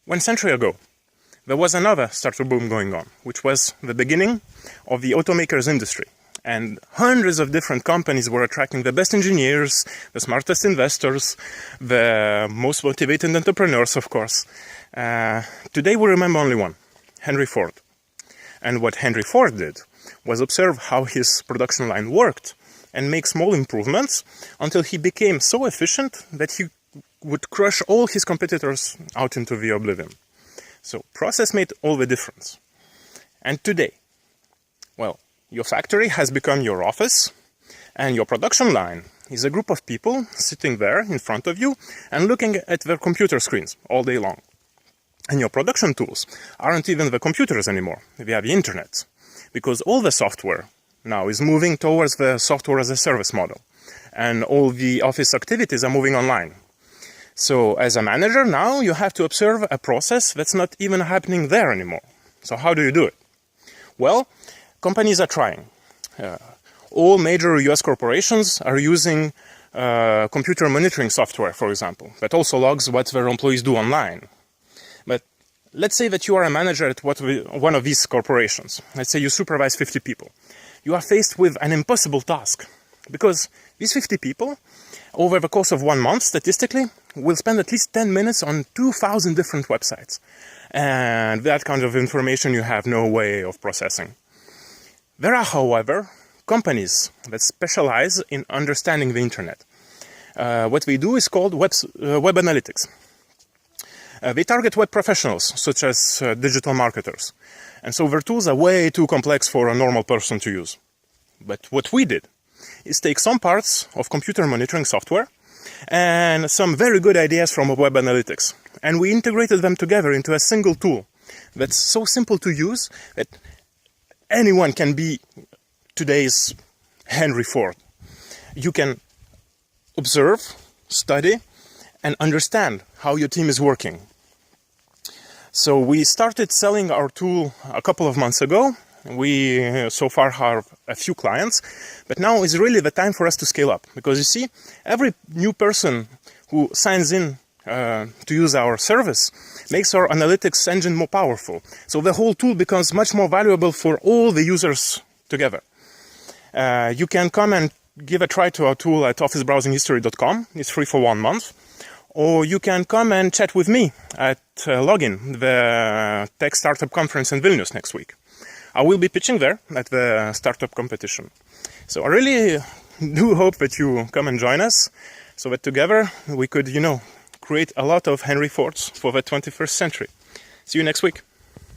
1 century ago, there was another startup boom going on, which was the beginning of the automakers industry. And hundreds of different companies were attracting the best engineers, the smartest investors, the most motivated entrepreneurs, of course. Today we remember only one, Henry Ford. And what Henry Ford did was observe how his production line worked and make small improvements until he became so efficient that he would crush all his competitors out into the oblivion. So process made all the difference. And today, well, your factory has become your office, and your production line is a group of people sitting there in front of you and looking at their computer screens all day long. And your production tools aren't even the computers anymore, they are the internet, because all the software now is moving towards the software as a service model, and all the office activities are moving online. So as a manager now you have to observe a process that's not even happening there anymore. So how do you do it? Well, companies are trying. All major US corporations are using computer monitoring software, for example, that also logs what their employees do online. But let's say that you are a manager at one of these corporations. Let's say you supervise 50 people. You are faced with an impossible task, because these 50 people, over the course of 1 month, statistically, will spend at least 10 minutes on 2,000 different websites. And that kind of information you have no way of processing. There are, however, companies that specialize in understanding the internet. What they do is called web analytics. They target web professionals, such as digital marketers. And so their tools are way too complex for a normal person to use. But what we did is take some parts of computer monitoring software and some very good ideas from web analytics. And we integrated them together into a single tool that's so simple to use that anyone can be today's Henry Ford. You can observe, study, and understand how your team is working. So we started selling our tool a couple of months ago. We so far have a few clients, but now is really the time for us to scale up. Because you see, every new person who signs in to use our service makes our analytics engine more powerful. So the whole tool becomes much more valuable for all the users together. You can come and give a try to our tool at officebrowsinghistory.com. It's free for 1 month. Or you can come and chat with me at Login, the tech startup conference in Vilnius next week. I will be pitching there at the startup competition. So I really do hope that you come and join us, so that together we could, create a lot of Henry Fords for the 21st century. See you next week.